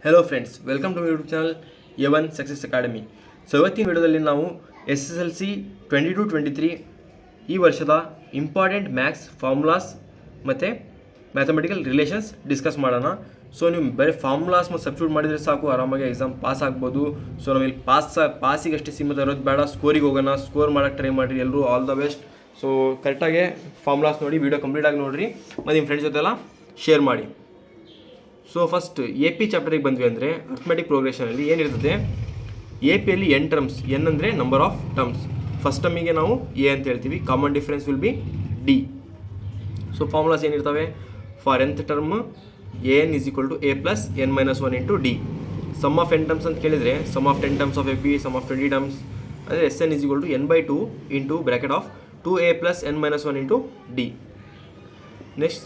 Hello friends, welcome to YouTube channel A one success academy. So ಇವತ್ತಿನ ವಿಡಿಯೋದಲ್ಲಿ ನಾವು SSLC 22-23 ಈ ವರ್ಷದ ಇಂಪಾರ್ಟೆಂಟ್ ಮ್ಯಾಥ್ಸ್ ಫಾರ್ಮುಲಾಸ್ ಮತ್ತು ಮ್ಯಾಥಮೆಟಿಕಲ್ ರಿಲೇಷನ್ಸ್ ಡಿಸ್ಕಸ್ ಮಾಡೋಣ. ಸೊ ನೀವು ಬರೀ ಫಾರ್ಮುಲಾಸ್ ಮತ್ತು ಸಬ್ಸ್ಟಿಟ್ಯೂಟ್ ಮಾಡಿದರೆ ಸಾಕು, ಆರಾಮಾಗಿ ಎಕ್ಸಾಮ್ ಪಾಸ್ ಆಗ್ಬೋದು. ಸೊ ನಾವಿಲ್ಲಿ ಪಾಸಿಗಷ್ಟೇ ಸೀಮಿತ ಇರೋದು ಬೇಡ, ಸ್ಕೋರಿಗೆ ಹೋಗೋಣ. ಸ್ಕೋರ್ ಮಾಡೋಕ್ಕೆ ಟ್ರೈ ಮಾಡಿರಿ ಎಲ್ಲರೂ. All the best. ಸೊ ಕರೆಕ್ಟಾಗಿ ಫಾರ್ಮುಲಾಸ್ ನೋಡಿ, ವಿಡಿಯೋ ಕಂಪ್ಲೀಟಾಗಿ ನೋಡಿರಿ ಮತ್ತು ನಿಮ್ಮ ಫ್ರೆಂಡ್ಸ್ ಜೊತೆಲ್ಲ ಶೇರ್ ಮಾಡಿ. ಸೊ ಫಸ್ಟ್ ಎ ಪಿ ಚಾಪ್ಟರಿಗೆ ಬಂದ್ವಿ ಅಂದರೆ ಅರ್ಥಮೆಟಿಕ್ ಪ್ರೋಗ್ರೆಷನಲ್ಲಿ ಏನಿರ್ತದೆ, ಎ ಪಿಯಲ್ಲಿ ಎನ್ ಟರ್ಮ್ಸ್, ಎನ್ ಅಂದರೆ ನಂಬರ್ ಆಫ್ ಟರ್ಮ್ಸ್. ಫಸ್ಟ್ ಟರ್ಮಿಗೆ ನಾವು ಎ ಅಂತ ಹೇಳ್ತೀವಿ. Common difference will be D. So formulas ಏನಿರ್ತವೆ, for nth term N is equal to A plus N minus 1 into D. Sum of N terms ಅಂತ ಕೇಳಿದರೆ sum of 10 terms of A P, sum of 20 terms ಅಂದರೆ S N is equal to n/2 into bracket of 2a plus n minus 1 into D. Next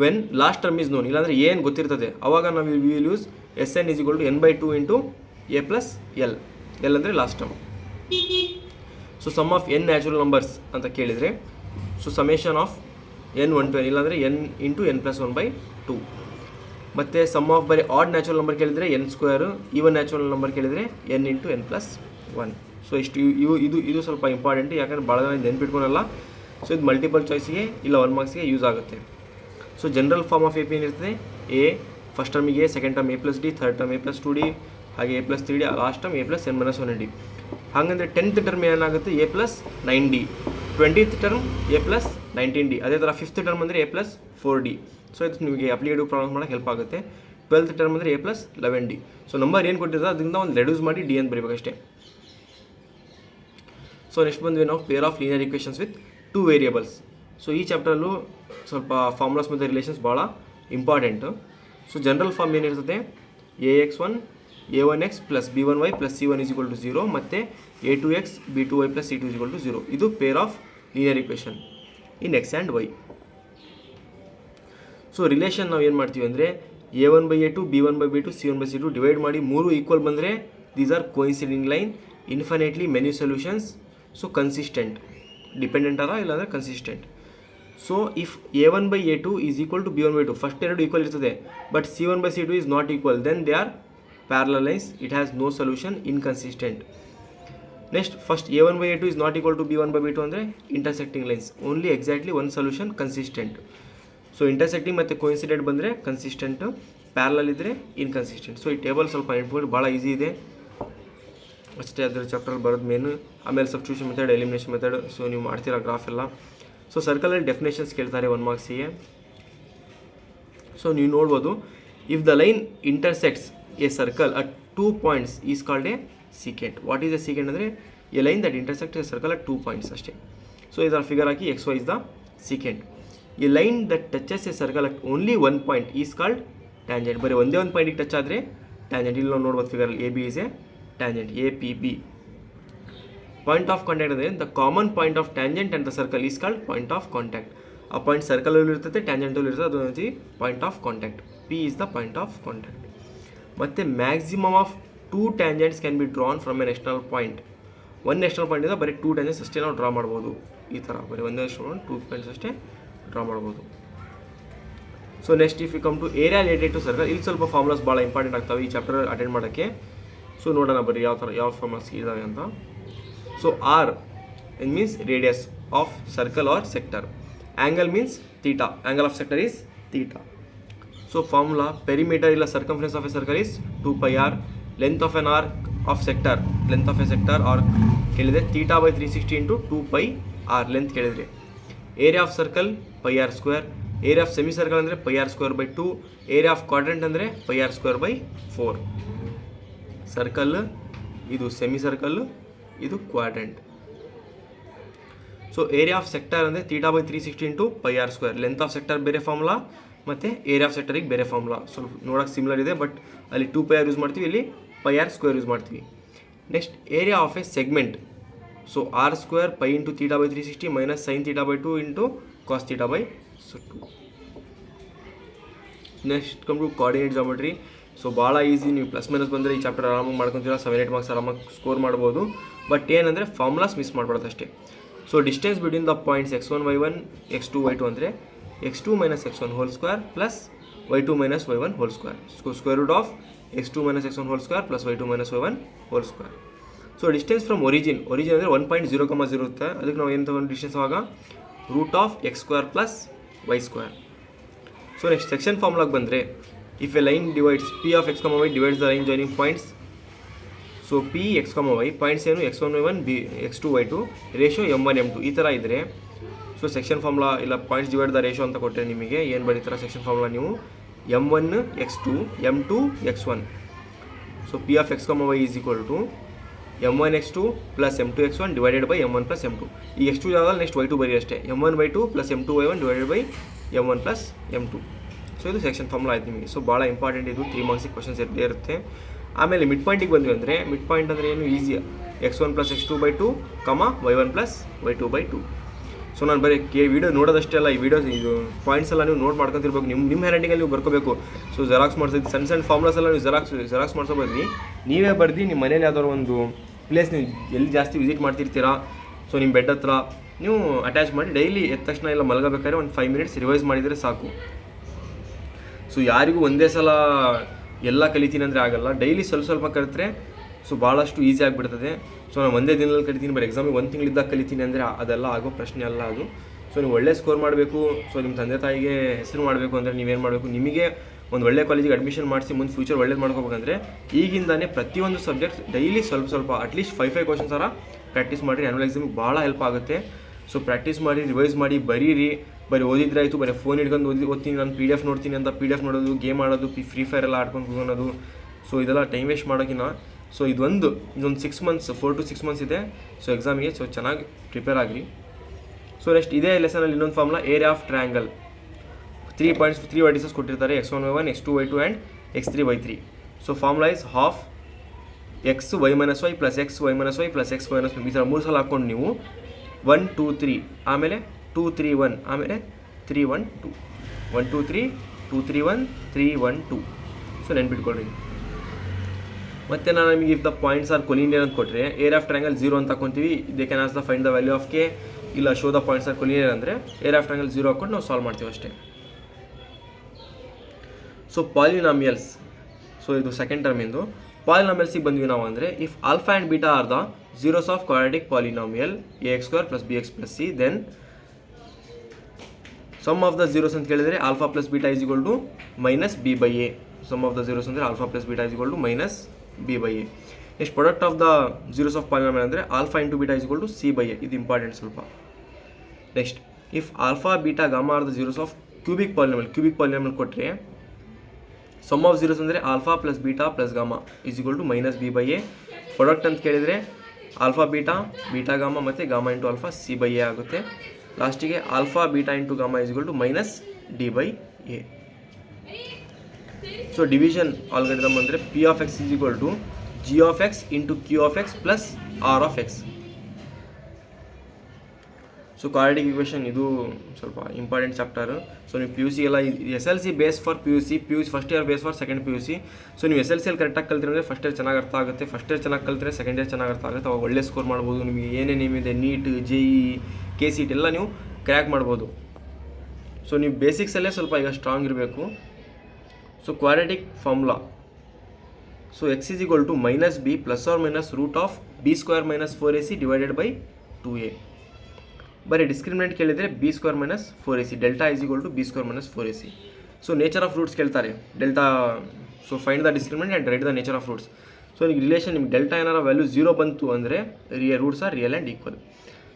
when last term is known, ಇಲ್ಲಾಂದರೆ ಏನು ಗೊತ್ತಿರ್ತದೆ ಅವಾಗ ನಾವು will use S N is equal to n/2 into A plus L. L ಅಂದರೆ last term. So sum of N natural numbers ಅಂತ ಕೇಳಿದರೆ so summation of n 1 to n, ಇಲ್ಲಾಂದರೆ n into n plus 1/2. ಮತ್ತು sum of ಬರೀ add natural number ಕೇಳಿದರೆ n square, even natural number ಕೇಳಿದರೆ n into n plus 1. So ಇಷ್ಟು ಇದು ಸ್ವಲ್ಪ ಇಂಪಾರ್ಟೆಂಟ್, ಯಾಕಂದರೆ ಭಾಳ ಜನ ನೆನ್ಪಿಟ್ಕೊಳಲ್ಲ. ಸೊ ಇದು ಮಲ್ಟಿಪಲ್ ಚಾಯ್ಸಿಗೆ ಇಲ್ಲ 1 ಮಾರ್ಕ್ಸ್ಗೆ ಯೂಸ್ ಆಗುತ್ತೆ. So general form of A P ಏನಿರ್ತದೆ, ಎ ಫಸ್ಟ್ ಟರ್ಮಿಗೆ, second term A plus D, third term A plus 2d, ಹಾಗೆ A plus 3d, last term A plus n minus 1d. ಹಾಗಂದರೆ 10th term ಏನಾಗುತ್ತೆ, A plus 9d, 20th term A plus 19d, ಅದೇ ಥರ 5th term ಅಂದರೆ A plus 4d. So ಇದು ನಿಮಗೆ ಅಪ್ಲಿಕೇಟಿವ್ problem ಮಾಡೋಕ್ಕೆ help ಆಗುತ್ತೆ. 12th ಟರ್ಮ್ ಅಂದರೆ A plus 11d. So number ಏನು ಕೊಟ್ಟಿರ್ತದೆ ಅದರಿಂದ ಒಂದು ರೆಡ್ಯೂಸ್ ಮಾಡಿ ಡಿ ಅಂತ ಬರೀಬೇಕಷ್ಟೇ. ಸೊ ನೆಕ್ಸ್ಟ್ ಬಂದ್ವಿ ನಾವು peer of linear equations with 2 variables. So ಈ ಚಾಪ್ಟರಲ್ಲೂ ಸ್ವಲ್ಪ ಫಾರ್ಮುಲಾಸ್ ಮತ್ತು ರಿಲೇಷನ್ಸ್ ಭಾಳ ಇಂಪಾರ್ಟೆಂಟು. ಸೊ ಜನರಲ್ ಫಾರ್ಮ್ ಏನಿರ್ತದೆ, ax1 a1x plus b1y plus c1 is equal to 0 ಮತ್ತು a2x b2y plus c2 is equal to 0. ಇದು pair of linear equation in X and Y. So relation ನಾವು ಏನು ಮಾಡ್ತೀವಿ ಅಂದರೆ a1/a2 b1/b2 c1/c2 divide ಮಾಡಿ 3 equal ಬಂದರೆ these are coinciding line, infinitely many solutions. So consistent, dependent ಅಲ್ಲ ಇಲ್ಲಾಂದರೆ consistent. So if a1/a2 is equal to b1/2, first ಎರಡು equal ಇರ್ತದೆ, but c1/c2 is not equal, then they are parallel lines, it has no solution, inconsistent. Next first a1/a2 is not equal to b1/b2 ಅಂದರೆ intersecting lines, only exactly one solution, consistent. So intersecting ಮತ್ತು coincident ಬಂದರೆ consistent, parallel ಇದ್ದರೆ inconsistent. So ಈ table ಸ್ವಲ್ಪ ನೆನ್ಪಿಕೊಂಡು ಭಾಳ easy ಇದೆ ಅಷ್ಟೇ, ಅದರ ಚಾಪ್ಟರ್ ಬರೋದು ಮೇನು. ಆಮೇಲೆ substitution method, elimination method. So ನೀವು ಮಾಡ್ತೀರಾ ಗ್ರಾಫ್ ಎಲ್ಲ. ಸೊ ಸರ್ಕಲಲ್ಲಿ ಡೆಫಿನೇಷನ್ಸ್ ಕೇಳ್ತಾರೆ 1 ಮಾರ್ಕ್ಸಿಗೆ. ಸೊ ನೀವು ನೋಡ್ಬೋದು, if the line intersects a circle at 2 points is called a secant. What is a secant ಅಂದರೆ a line that intersect a circle at 2 points ಅಷ್ಟೇ. So ಇದರ figure ಹಾಕಿ xy is the secant. A line that touches a circle at only 1 point is called tangent. ಬರೀ ಒಂದೇ ಒಂದು ಪಾಯಿಂಟಿಗೆ touch ಆದರೆ tangent. ಇಲ್ಲಿ ನಾವು ನೋಡ್ಬೋದು ಫಿಗರಲ್ಲಿ A B is a tangent, A P B. Point of contact ಅಂದರೆ the common point of tangent and the circle is called point of contact. ಆ ಪಾಯಿಂಟ್ ಸರ್ಕಲಲ್ಲೂ ಇರ್ತದೆ, ಟ್ಯಾಂಜೆಂಟಲ್ಲೂ ಇರ್ತದೆ, ಅದು ಅಂತೀವಿ point of contact. P is the point of contact. ಮತ್ತು maximum of 2 tangents can be drawn from an external point. ಒಂದು external ಪಾಯಿಂಟಿಂದ ಬರೀ 2 ಟ್ಯಾಂಜೆಂಟ್ಸ್ ಅಷ್ಟೇ ನಾವು ಡ್ರಾ ಮಾಡ್ಬೋದು. ಈ ಥರ ಬರೀ ಒಂದೇ ಎಕ್ಸ್ಟರ್ನಲ್ 2 ಪಾಯಿಂಟ್ಸ್ ಅಷ್ಟೇ ಡ್ರಾ ಮಾಡ್ಬೋದು. So next if you come to area related to circle, ಇಲ್ಲಿ ಸ್ವಲ್ಪ ಫಾರ್ಮುಲಾಸ್ ಭಾಳ ಇಂಪಾರ್ಟೆಂಟ್ ಆಗ್ತವೆ ಈ ಚಾಪ್ಟರ್ ಅಟೆಂಡ್ ಮಾಡೋಕ್ಕೆ. ಸೊ ನೋಡೋಣ ಬರ್ರಿ ಯಾವ ಫಾರ್ಮುಲಾಸ್ ಇದ್ದಾವೆ ಅಂತ. So R means radius of circle R sector. Angle means theta, angle of sector is theta. So formula, perimeter ಇಲ್ಲ circumference of a circle is 2πr. Length of an arc of sector, length of a sector or ಕೇಳಿದರೆ θ/360 into 2πr length ಕೇಳಿದರೆ. Area of circle πr², area of semi circle ಅಂದರೆ πr²/2, area of quadrant ಅಂದರೆ πr²/4. Circle ಇದು semi circle, ಇದು quadrant. So area of sector ಅಂದರೆ θ/360 into πr². Length of sector ಬೇರೆ formula ಮತ್ತು area of ಸೆಕ್ಟರಿಗೆ ಬೇರೆ ಫಾರ್ಮುಲಾ. ಸ್ವಲ್ಪ ನೋಡೋಕೆ ಸಿಮಿಲರ್ ಇದೆ, ಬಟ್ ಅಲ್ಲಿ 2πr ಯೂಸ್ ಮಾಡ್ತೀವಿ, ಇಲ್ಲಿ πr² ಯೂಸ್ ಮಾಡ್ತೀವಿ. Next area of a segment. So r² π into θ/360 minus sin θ/2 into cos θ/2. Next come to coordinate geometry. So ಭಾಳ ಈಸಿ, ನೀವು ಪ್ಲಸ್ ಮೈನಸ್ ಬಂದರೆ ಈ ಚಾಪ್ಟರ್ ಆರಾಮಾಗಿ ಮಾಡ್ಕೊತೀರ, 7-8 ಮಾರ್ಕ್ಸ್ ಆರಾಮಾಗಿ ಸ್ಕೋರ್ ಮಾಡ್ಬೋದು. ಬಟ್ ಏನಂದರೆ ಫಾರ್ಮುಲಾಸ್ ಮಿಸ್ ಮಾಡ್ಬಾರ್ದು ಅಷ್ಟೇ. So distance between the points x1 y1 x2 y2 ಅಂದರೆ x2 - x1 whole square plus y2 minus y1 whole square. So square root of x2 minus x1 whole square plus y2 minus y1 whole square. So distance from origin ಅಂದರೆ 1.0,0 ಇರುತ್ತೆ. ಅದಕ್ಕೆ ನಾವು ಏನು ತಗೊಂಡು distance ಆವಾಗ root of X square plus Y square. So next section ಫಾರ್ಮ್ಲಾಗೆ ಬಂದರೆ if a line divides P of X Y divides the line joining points. So P X Y points ಏನು x1 y1 B x2 y2 ratio m1 m2 ಈ ಥರ ಇದ್ದರೆ so section ಫಾರ್ಮ್ಲಾ ಇಲ್ಲ points divide the ratio ಅಂತ ಕೊಟ್ಟರೆ ನಿಮಗೆ ಏನು ಬರೀತಾರೆ ಸೆಕ್ಷನ್ ಫಾರ್ಮ್ಲಾ ನೀವು m1 x2 m2 x1. So P of X Y is equal to m1 x2 plus m2 x1 divided by m1 plus m2. ಈ x2 ಜಾಗದಲ್ಲಿ ನೆಕ್ಸ್ಟ್ y2 ಬರೀ ಅಷ್ಟೇ, m1 y2 plus m2 y1 divided by m1 plus m2. So ಇದು section formula ಆಯ್ತು ನಿಮಗೆ. So ಭಾಳ important ಇದು, 3 ಮಾರ್ಕ್ಸಿಗೆ questions ಇದ್ದೇ ಇರುತ್ತೆ. ಆಮೇಲೆ ಮಿಡ್ ಪಾಯಿಂಟಿಗೆ ಬಂದ್ವಿ ಅಂದರೆ ಮಿಡ್ ಪಾಯಿಂಟ್ ಅಂದರೆ ಏನು easy, x1 plus x2 by 2 y1 plus y2 by 2. So ನಾನು ಬರೀ ವೀಡಿಯೋ ನೋಡೋದಷ್ಟೇ ಅಲ್ಲ, ಈ ವಿಡಿಯೋ ಇದು ಪಾಯಿಂಟ್ಸ್ ಎಲ್ಲ ನೀವು ನೋಟ್ ಮಾಡ್ಕೊತಿರ್ಬೇಕು, ನಿಮ್ಮ ಹ್ಯಾಂಡ್ ರೈಟಿಂಗಲ್ಲಿ ನೀವು ಬರ್ಕೋಬೇಕು. ಸೊ ಜೆರಾಕ್ಸ್ ಮಾಡಿಸಿದ್ದು ಸಣ್ಣ ಫಾರ್ಮುಲಾಸ್ ಎಲ್ಲ ನೀವು ಜೆರಾಕ್ಸ್ ಮಾಡಿಸೋ ಬದಲಿ ನೀವೇ ಬರ್ದು ನಿಮ್ಮ ಮನೇಲಿ ಯಾವ್ದಾದ್ರು ಒಂದು ಪ್ಲೇಸ್ ನೀವು ಎಲ್ಲಿ ಜಾಸ್ತಿ ವಿಸಿಟ್ ಮಾಡ್ತಿರ್ತೀರಾ, ಸೊ ನಿಮ್ಮ ಬೆಡ್ ಹತ್ರ ನೀವು ಅಟ್ಯಾಚ್ ಮಾಡಿ ಡೈಲಿ ಎದ್ದ ತಕ್ಷಣ ಎಲ್ಲ ಮಲಗಬೇಕಾದ್ರೆ ಒಂದು 5 ಮಿನಿಟ್ಸ್ ರಿವೈಸ್ ಮಾಡಿದರೆ ಸಾಕು. ಸೊ ಯಾರಿಗೂ ಒಂದೇ ಸಲ ಎಲ್ಲ ಕಲಿತೀನಿ ಅಂದರೆ ಆಗಲ್ಲ, ಡೈಲಿ ಸ್ವಲ್ಪ ಕಲಿತ್ರೆ ಸೊ ಭಾಳಷ್ಟು ಈಸಿ ಆಗಿಬಿಡ್ತದೆ. ಸೊ ನಾನು ಒಂದೇ ದಿನದಲ್ಲಿ ಕಲಿತೀನಿ, ಬರೀ ಎಕ್ಸಾಮಿಗೆ 1 ತಿಂಗಳಿದ್ದಾಗ ಕಲಿತೀನಿ ಅಂದರೆ ಅದೆಲ್ಲ ಆಗೋ ಪ್ರಶ್ನೆ ಅಲ್ಲ ಅದು. ಸೊ ನೀವು ಒಳ್ಳೆ ಸ್ಕೋರ್ ಮಾಡಬೇಕು, ಸೊ ನಿಮ್ಮ ತಂದೆ ತಾಯಿಗೆ ಹೆಸರು ಮಾಡಬೇಕು ಅಂದರೆ ನೀವೇನು ಮಾಡಬೇಕು, ನಿಮಗೆ ಒಂದು ಒಳ್ಳೆ ಕಾಲೇಜಿಗೆ ಅಡ್ಮಿಷನ್ ಮಾಡಿಸಿ ಮುಂದೆ ಫ್ಯೂಚರ್ ಒಳ್ಳೇದು ಮಾಡ್ಕೋಬೇಕಂದ್ರೆ ಈಗಿಂದಾನೇ ಪ್ರತಿಯೊಂದು ಸಬ್ಜೆಕ್ಟ್ ಡೈಲಿ ಸ್ವಲ್ಪ ಅಟ್ಲೀಸ್ಟ್ 5 ಕ್ವಶನ್ಸ್ ಥರ ಪ್ರಾಕ್ಟೀಸ್ ಮಾಡಿರಿ. ಆ್ಯನ್ಯುವಲ್ ಎಕ್ಸಾಮಿಗೆ ಭಾಳ ಹೆಲ್ಪ್ ಆಗುತ್ತೆ. ಸೊ ಪ್ರಾಕ್ಟೀಸ್ ಮಾಡಿ, ರಿವೈಸ್ ಮಾಡಿ, ಬರೀರಿ. ಬರೀ ಓದಿದ್ರೆ ಆಯಿತು, ಬರೀ ಫೋನ್ ಹಿಡ್ಕೊಂಡು ಓದ್ತೀನಿ ನಾನು PDF ನೋಡ್ತೀನಿ ಅಂತ PDF ನೋಡೋದು, ಗೇಮ್ ಆಡೋದು, ಫ್ರೀ ಫೈರ್ ಎಲ್ಲ ಆಡ್ಕೊಂಡು ಕೂಗೋದು, ಸೊ ಇದೆಲ್ಲ ಟೈಮ್ ವೇಸ್ಟ್ ಮಾಡೋಕ್ಕಿಂತ ಸೊ ಇದೊಂದು 6 ಮಂತ್ಸ್ 4 to 6 ಮಂತ್ಸ್ ಇದೆ ಸೊ ಎಕ್ಸಾಮಿಗೆ. ಸೊ ಚೆನ್ನಾಗಿ ಪ್ರಿಪೇರ್ ಆಗಿರಿ. ಸೊ ನೆಕ್ಸ್ಟ್ ಇದೇ ಲೆಸನಲ್ಲಿ ಇನ್ನೊಂದು formula area of triangle. 3 points 3 vertices ಕೊಟ್ಟಿರ್ತಾರೆ, x1 y1 x2 y2 and x3 y3. So formula is half x y minus y plus x y minus y plus x y minus y. ಈ ಥರ 3 ಸಲ ಹಾಕ್ಕೊಂಡು ನೀವು 1 2 3 ಆಮೇಲೆ 2 3 1 ಆಮೇಲೆ 3 1 2 1 2 3 2 3 1 3 1 2. So ನೆನ್ಪಿಟ್ಕೊಳ್ರಿ. ಮತ್ತು ನಾನು ನಿಮಗೆ if the points are collinear ಅಂತ ಕೊಟ್ಟರೆ ಏರಿಯಾ ಆಫ್ ಟ್ರಯಾಂಗಲ್ 0 ಅಂತ ಹಾಕೊತೀವಿ. They can ask the find the value of K, ಇಲ್ಲ show the points are collinear ಅಂದರೆ ಏರಿಯಾ ಆಫ್ ಟ್ರಯಾಂಗಲ್ 0 ಹಾಕ್ಕೊಂಡು ನಾವು ಸಾಲ್ವ್ ಮಾಡ್ತೀವಿ ಅಷ್ಟೇ. ಸೊ ಪಾಲಿನಾಮಿಯಲ್ಸ್, ಸೊ ಇದು ಸೆಕೆಂಡ್ ಟರ್ಮಿಂದು. ಪಾಲಿನಾಮಿಯಲ್ಸಿಗೆ ಬಂದ್ವಿ ನಾವು ಅಂದರೆ if alpha and beta are the zeros of quadratic polynomial ax² plus bx plus c, then sum of the zeros ಅಂತ ಕೇಳಿದರೆ alpha plus beta is equal to minus B by A. Sum of the zeros ಅಂದರೆ alpha plus beta is equal to minus B by A. Next product of the zeros of polynomial ಅಂದರೆ alpha into beta is equal to C by A. ಇದು important ಸ್ವಲ್ಪ. Next if alpha beta gamma are the zeros of cubic polynomial ಕೊಟ್ಟರೆ sum of zeros ಅಂದರೆ alpha plus beta plus gamma is equal to minus B by A. Product ಅಂತ ಕೇಳಿದರೆ alpha beta, beta gamma ಮತ್ತು gamma into alpha C by A ಆಗುತ್ತೆ. ಲಾಸ್ಟಿಗೆ alpha beta into gamma is equal to minus D by A. So division algorithm ಅಂದರೆ P of X is equal to G of X into Q of X plus R of X. So quadratic equation ಇದು ಸ್ವಲ್ಪ important chapter. So ನೀವು PUC ಎಲ್ಲ SLC base for PUC first year base for second PUC. So ನೀವು SLCಯಲ್ಲಿ ಕರೆಕ್ಟಾಗಿ ಕಲ್ತಿರಂದರೆ first year ಚೆನ್ನಾಗಿ ಅರ್ಥ ಆಗುತ್ತೆ, first year ಚೆನ್ನಾಗಿ ಕಲ್ತಿದ್ರೆ ಸೆಕೆಂಡ್ ಇಯರ್ ಚೆನ್ನಾಗಿ ಅರ್ಥ ಆಗುತ್ತೆ. ಅವಾಗ ಒಳ್ಳೆ ಸ್ಕೋರ್ ಮಾಡ್ಬೋದು. ನಿಮಗೆ ಏನೇನಿದೆ ನೀಟ್ JEE KCET ಎಲ್ಲ ನೀವು ಕ್ರ್ಯಾಕ್ ಮಾಡ್ಬೋದು. ಸೊ ನೀವು ಬೇಸಿಕ್ಸಲ್ಲೇ ಸ್ವಲ್ಪ ಈಗ ಸ್ಟ್ರಾಂಗ್ ಇರಬೇಕು. So quadratic formula, so x is equal to minus B plus or minus root of b² minus 4ac divided by 2a. ಬರೀ ಡಿಸ್ಕ್ರಿಮಿನೆಂಟ್ ಕೇಳಿದರೆ b² minus 4ac, delta is equal to b² minus 4ac. So nature of roots ಕೇಳ್ತಾರೆ delta. So find the discriminant and write the nature of roots. So ನಿಮಗೆ relation ನಿಮ್ಗೆ delta ಏನಾರ value 0 ಬಂತು ಅಂದರೆ roots are real and equal.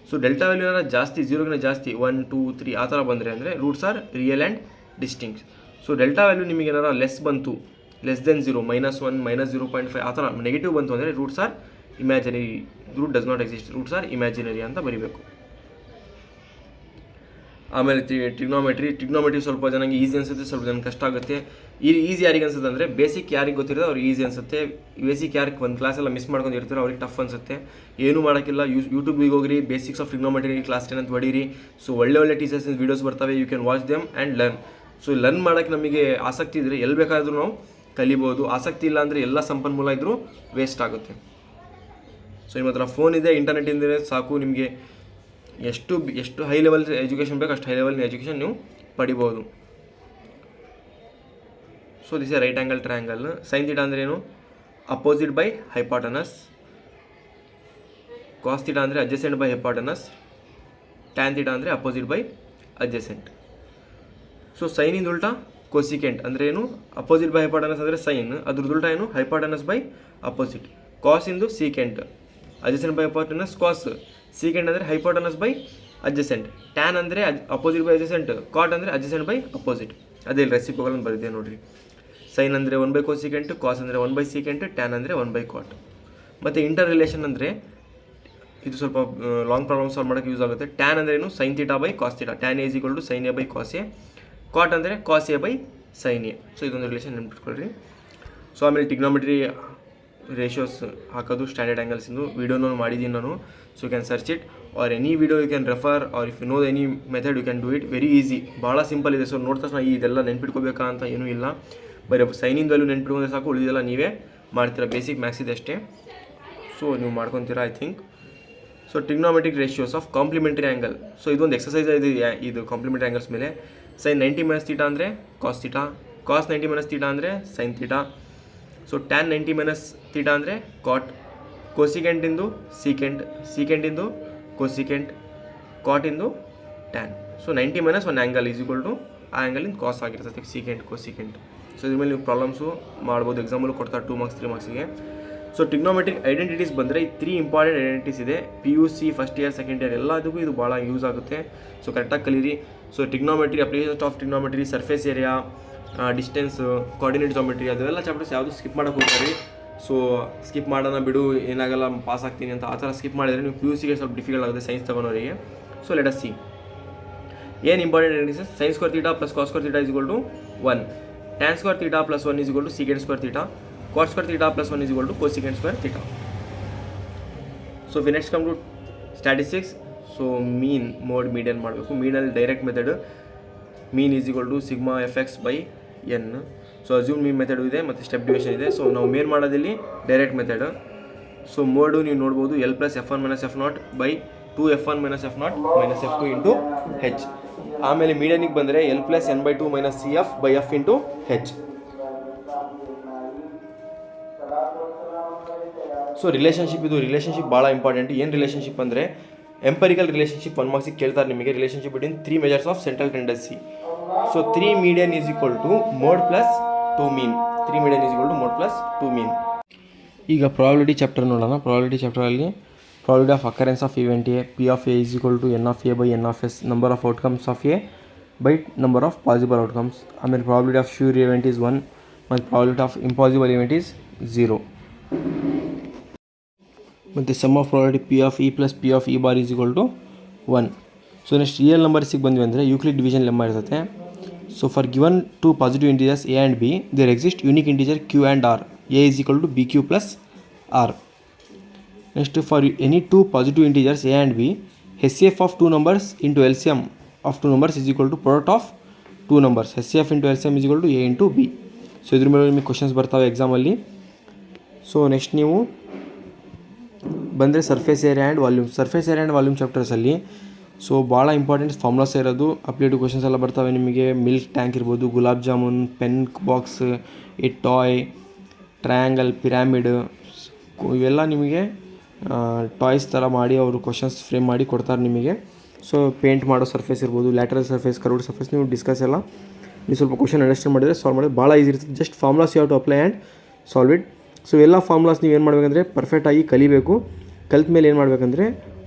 So delta value ಏನಾರ ಜಾಸ್ತಿ 0ಗಿಂತ ಜಾಸ್ತಿ 1 2 3 ಆ ಥರ ಬಂದರೆ ಅಂದರೆ roots are real and distinct. So delta value ನಿಮಗೆ ಏನಾರ ಲೆಸ್ ಬಂತು, ಲೆಸ್ ದೆನ್ 0 -1 -0.5 ಆ ಥರ ನೆಗೆಟಿವ್ ಬಂತು ಅಂದರೆ roots are imaginary, root does not exist, roots are imaginary ಅಂತ ಬರೀಬೇಕು. ಆಮೇಲೆ ಟ್ರಿಗ್ನೋಮೆಟ್ರಿ ಸ್ವಲ್ಪ ಜನಕ್ಕೆ ಈಸಿ ಅನಿಸುತ್ತೆ, ಸ್ವಲ್ಪ ಜನ ಕಷ್ಟ ಆಗುತ್ತೆ. ಈಸಿ ಯಾರಿಗೆ ಅನ್ಸುತ್ತೆ ಅಂದರೆ ಬೇಸಿಕ್ ಯಾರಿಗೆ ಗೊತ್ತಿರೋದು ಅವ್ರಿಗೆ ಈಸಿ ಅನಿಸುತ್ತೆ. ಬೇಸಿಕ್ ಯಾರಿಗೆ ಒಂದು ಕ್ಲಾಸೆಲ್ಲ ಮಿಸ್ ಮಾಡ್ಕೊಂಡು ಇರ್ತೀರೋ ಅವ್ರಿಗೆ ಟಫ್ ಅನಿಸುತ್ತೆ. ಏನೂ ಮಾಡೋಕ್ಕಿಲ್ಲ, ಯೂಟ್ಯೂಬಿಗೆ ಹೋಗ್ರಿ, ಬೇಸಿಕ್ಸ್ ಆಫ್ ಟ್ರಿಗ್ನೋಮೆಟ್ರಿ ಕ್ಲಾಸ್ 10 ಅಂತ ಹೊಡೀರಿ. ಸೊ ಒಳ್ಳೆ ಟೀಚರ್ಸ್ ವೀಡಿಯೋಸ್ ಬರ್ತವೆ, you can watch them and learn. So learn ಮಾಡೋಕ್ಕೆ ನಮಗೆ ಆಸಕ್ತಿ ಇದ್ದರೆ ಎಲ್ಲಿ ಬೇಕಾದರೂ ನಾವು ಕಲಿಬೋದು. ಆಸಕ್ತಿ ಇಲ್ಲ ಅಂದರೆ ಎಲ್ಲ ಸಂಪನ್ಮೂಲ ಇದ್ದರೂ ವೇಸ್ಟ್ ಆಗುತ್ತೆ. ಸೊ ನಿಮ್ಮ ಹತ್ರ ಫೋನ್ ಇದೆ, ಇಂಟರ್ನೆಟ್ ಇದ್ದರೆ ಸಾಕು, ನಿಮಗೆ ಎಷ್ಟು ಹೈ ಲೆವೆಲ್ ಎಜುಕೇಷನ್ ಬೇಕು ಅಷ್ಟು ಹೈ ಲೆವೆಲ್ ಎಜುಕೇಷನ್ ನೀವು ಪಡಿಬೋದು. So this is right angle triangle. Sine theta ಅಂದರೆ ಏನು? Opposite by hypotenuse. Cos theta ಅಂದರೆ adjacent by hypotenuse. Tan theta ಅಂದರೆ ಅಪೋಸಿಟ್ ಬೈ ಅಡ್ಜಸೆಂಟ್. ಸೊ ಸೈನಿಂದ ಉಲ್ಟಾ ಕೊಸಿಕೆಂಟ್ ಅಂದರೆ ಏನು? ಅಪೋಸಿಟ್ ಬೈ ಹೈಪಾಟನಸ್ ಅಂದರೆ ಸೈನ್, ಅದ್ರದ್ದು ಉಲ್ಟಾ ಏನು? Hypotenuse by opposite. ಕಾಸ್ ಇಂದು secant, adjacent by hypotenuse cos. Secant ಅಂದರೆ ಹೈಪಾಟನಸ್ ಬೈ ಅಡ್ಜಸೆಂಟ್. ಟ್ಯಾನ್ ಅಂದರೆ ಅಪೋಸಿಟ್ ಬೈ ಅಡ್ಜಸೆಂಟ್. ಕಾಟ್ ಅಂದರೆ ಅಡ್ಜಸೆಂಟ್ ಬೈ ಅಪೋಸಿಟ್. ಅದೇ ಇಲ್ಲಿ ರೆಸಿಪ್ರೋಕಲ್ ಅಂತ ಬರೀದೆ ನೋಡಿರಿ. ಸೈನ್ ಅಂದರೆ 1 ಬೈ ಕೊಸಿಕೆಂಟ್, ಕಾಸ್ ಅಂದರೆ 1 ಬೈ ಸೀಕೆಂಟ್, ಟ್ಯಾನ್ ಅಂದರೆ 1 ಬೈ ಕಾಟ್. ಮತ್ತು ಇಂಟರ್ ರಿಲೇಷನ್ ಅಂದರೆ ಇದು ಸ್ವಲ್ಪ ಲಾಂಗ್ ಪ್ರಾಬ್ಲಮ್ ಸಾಲ್ವ್ ಮಾಡೋಕ್ಕೆ ಯೂಸ್ ಆಗುತ್ತೆ. ಟ್ಯಾನ್ ಅಂದರೆ ಏನು? Sine theta by cos theta. Tan A is equal to sine A by cos A. Cot ಅಂದರೆ cos A by sine A. So ಇದೊಂದು ರಿಲೇಷನ್ ನೆನ್ಪಿಟ್ಕೊಳ್ರಿ. ಸೊ ಆಮೇಲೆ ಟಿಗ್ನೋಮೆಟ್ರಿ ರೇಷಿಯೋಸ್ ಹಾಕೋದು standard ಆ್ಯಂಗಲ್ಸಿಂದು ವೀಡಿಯೋನ ಮಾಡಿದ್ದೀನಿ ನಾನು. So you can search it or any video you can refer or if you know any method you can do it. Very easy, ಭಾಳ simple ಇದೆ. ಸೊ ನೋಡಿದ ತಕ್ಷಣ ಇದೆಲ್ಲ ನೆನ್ಪಿಟ್ಕೋಬೇಕಾ ಅಂತ ಏನೂ ಇಲ್ಲ. ಬರೀ ಸೈನಿಂದ ವ್ಯಾಲ್ಯೂ ನೆನ್ಪಿಟ್ಕೊಂಡ್ರೆ ಸಾಕು, ಉಳಿದೆಲ್ಲ ನೀವೇ ಮಾಡ್ತೀರಾ. ಬೇಸಿಕ್ ಮ್ಯಾಥ್ಸ್ ಇದೆ ಅಷ್ಟೇ. ಸೊ ನೀವು ಮಾಡ್ಕೊತೀರಾ I think. So trigonometric ratios of complementary angle. So ಇದೊಂದು ಎಕ್ಸಸೈಸ್ ಇದೆ ಇದು ಕಾಂಪ್ಲಿಮೆಂಟರಿ ಆ್ಯಂಗಲ್ಸ್ ಮೇಲೆ. ಸೈನ್ 90 ಮೈನಸ್ ಥೀಟಾ ಅಂದರೆ cos theta. Cos 90 minus theta ಅಂದರೆ sine theta. So tan 90 minus theta ಅಂದರೆ ಕಾಟ್. ಕೊಸಿಕೆಂಟಿಂದು ಸೀಕೆಂಟ್, ಸೀಕೆಂಟಿಂದು ಕೊಸಿಕೆಂಟ್, ಕಾಟಿಂದು ಟ್ಯಾನ್. ಸೊ 90 ಮೈನಸ್ ಒಂದು ಆ್ಯಂಗಲ್ ಈಸ್ ಈಕ್ವಲ್ ಟು ಆ ಆ್ಯಂಗಲಿಂದ ಕಾಸ್ ಆಗಿರ್ತದೆ ಸೀಕೆಂಟ್ ಕೊಸಿಕೆಂಟ್. ಸೊ ಇದ್ರ ಮೇಲೆ ನೀವು ಪ್ರಾಬ್ಲಮ್ಸು ಮಾಡ್ಬೋದು. ಎಕ್ಸಾಂಪಲ್ ಕೊಡ್ತಾರೆ 2 ಮಾರ್ಕ್ಸ್ 3 ಮಾರ್ಕ್ಸಿಗೆ. ಸೊ ಟ್ರಿಗ್ನೋಮೆಟ್ರಿಕ್ ಐಡೆಂಟಿಟೀಸ್ ಬಂದರೆ ಈ 3 ಇಂಪಾರ್ಟೆಂಟ್ ಐಡೆಂಟಿಟೀಸ್ ಇದೆ. PUC first year second year ಎಲ್ಲದಕ್ಕೂ ಇದು ಭಾಳ ಯೂಸ್ ಆಗುತ್ತೆ. ಸೊ ಕರೆಕ್ಟಾಗಿ ಕಲೀರಿ. So trigonometry, applications of trigonometry, surface area, distance, coordinate geometry, ಅದೆಲ್ಲ ಚಾಪ್ಟರ್ಸ್ ಯಾವುದು ಸ್ಕಿಪ್ ಮಾಡೋಕೆ ಹೋಗ್ತಾರೆ. ಸೊ ಸ್ಕಿಪ್ ಮಾಡೋಣ ಬಿಡು ಏನಾಗಲ್ಲ ಪಾಸ್ ಆಗ್ತೀನಿ ಅಂತ ಆ ಥರ ಸ್ಕಿಪ್ ಮಾಡಿದರೆ ನೀವು PUCಗೆ ಸ್ವಲ್ಪ ಡಿಫಿಕಲ್ಟ್ ಆಗುತ್ತೆ ಸೈನ್ಸ್ ತಗೊಳೋರಿಗೆ. ಸೊ ಲೆಟ್ ಅಸ್ ಸಿ ಏನು important identities. Sine square theta plus cos square theta is equal to 1. Tan square theta plus 1 is equal to secant square theta. Cot square theta plus 1 is equal to cosecant square theta. So we next come to statistics. So mean mode median ಮಾಡಬೇಕು. ಮೀನಲ್ಲಿ direct method mean is equal to sigma FX by N. So assume mean method ಇದೆ ಮತ್ತು step division ಇದೆ. So ನಾವು main ಮಾಡೋದಿಲ್ಲಿ direct method. So mode ನೀವು ನೋಡ್ಬೋದು L plus F1 minus F0 by 2F1 minus F0 minus F2 into H. ಆಮೇಲೆ ಮೀಡಿಯನಿಗೆ ಬಂದರೆ L plus N/2 minus CF by F into H. So relationship, ಇದು relationship ಭಾಳ important. ಏನು relationship ಅಂದರೆ empirical relationship 1 ಮಾರ್ಕ್ಸಿಗೆ ಕೇಳ್ತಾರೆ ನಿಮಗೆ. Relationship between 3 measures of central tendency. So 3 median is equal to mode plus 2 mean. 3 median is equal to mode plus 2 mean. ಈಗ probability chapter ನೋಡೋಣ. Probability ಚಾಪ್ಟರಲ್ಲಿ probability of occurrence of event A, P of A is equal to N of A by N of S, number of outcomes of A by number of possible outcomes. ಆಮೇಲೆ probability of sure event is 1 ಮತ್ತು probability of impossible event is 0. ಮತ್ತು sum of probability P of E plus P of E bar is equal to 1. So next real ನಂಬರ್ಸಿಗೆ ಬಂದ್ವಿ ಅಂದರೆ Euclid division lemma ಇರ್ತದೆ. So for given 2 positive integers A and B, there exist unique integer Q and R. A is equal to BQ plus R. Next for any 2 positive integers A and B, HCF of 2 numbers into LCM of 2 numbers is equal to product of 2 numbers. HCF into LCM is equal to A into B. So ಇದ್ರ ಮೇಲೆ ನಿಮಗೆ questions ಬರ್ತಾವೆ ಎಕ್ಸಾಮಲ್ಲಿ. So next ನೀವು ಬಂದರೆ surface area and volume. Surface area and volume ಚಾಪ್ಟರ್ಸಲ್ಲಿ so ಭಾಳ important formulas ಇರೋದು. ಅಪ್ಲಿಕೇಟಿವ್ ಕ್ವಶನ್ಸ್ ಎಲ್ಲ ಬರ್ತವೆ ನಿಮಗೆ. ಮಿಲ್ಕ್ ಟ್ಯಾಂಕ್ ಇರ್ಬೋದು, gulab jamun, pen box, a toy, triangle, pyramid, ಇವೆಲ್ಲ ನಿಮಗೆ ಟಾಯ್ಸ್ ಥರ ಮಾಡಿ ಅವರು ಕ್ವಶನ್ಸ್ ಫ್ರೇಮ್ ಮಾಡಿ ಕೊಡ್ತಾರೆ ನಿಮಗೆ. ಸೊ ಪೇಂಟ್ ಮಾಡೋ ಸರ್ಫೇಸ್ ಇರ್ಬೋದು, ಲ್ಯಾಟರಲ್ ಸರ್ಫೇಸ್, ಕರ್ವ್ಡ್ ಸರ್ಫೇಸ್, ನೀವು ಡಿಸ್ಕಸ್ ಎಲ್ಲ ನೀವು ಸ್ವಲ್ಪ ಕ್ವಶನ್ ಅಂಡರ್ಸ್ಟ್ಯಾಂಡ್ ಮಾಡಿದರೆ ಸಾಲ್ವ್ ಮಾಡೋದು ಭಾಳ ಈಸಿ ಇರ್ತದೆ. Just formulas you have to apply and solve it. So ಎಲ್ಲ ಫಾರ್ಮುಲಾಸ್ ನೀವು ಏನು ಮಾಡಬೇಕಂದ್ರೆ ಪರ್ಫೆಕ್ಟಾಗಿ ಕಲಿಬೇಕು. ಕಲ್ತ ಮೇಲೆ ಏನು ಮಾಡಬೇಕಂದ್ರೆ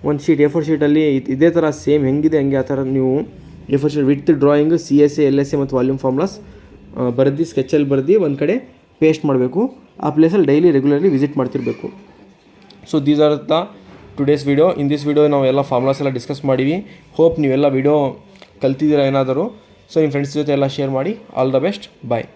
ಒಂದು ಶೀಟ್ A4 ಶೀಟಲ್ಲಿ ಇದೇ ಥರ ಸೇಮ್ ಹೆಂಗಿದೆ ಹಂಗೆ ಆ ಥರ ನೀವು A4 sheet with drawing CSA, LSA ಮತ್ತು ವಾಲ್ಯೂಮ್ ಫಾರ್ಮುಲಾಸ್ ಬರೆದು ಸ್ಕೆಚಲ್ಲಿ ಬರೆದು ಒಂದು ಕಡೆ ಪೇಸ್ಟ್ ಮಾಡಬೇಕು. ಆ ಪ್ಲೇಸಲ್ಲಿ ಡೈಲಿ ರೆಗ್ಯುಲರ್ಲಿ ವಿಸಿಟ್ ಮಾಡ್ತಿರಬೇಕು. So these are the today's video. In this video ನಾವು ಎಲ್ಲ ಫಾರ್ಮುಲಾಸ್ ಎಲ್ಲ ಡಿಸ್ಕಸ್ ಮಾಡಿವಿ. ಹೋಪ್ ನೀವೆಲ್ಲ ವಿಡಿಯೋ ಕಲ್ತಿದ್ದೀರಾ ಏನಾದರೂ. ಸೊ ನಿಮ್ಮ ಫ್ರೆಂಡ್ಸ್ ಜೊತೆ ಎಲ್ಲ ಶೇರ್ ಮಾಡಿ. All the best. ಬಾಯ್.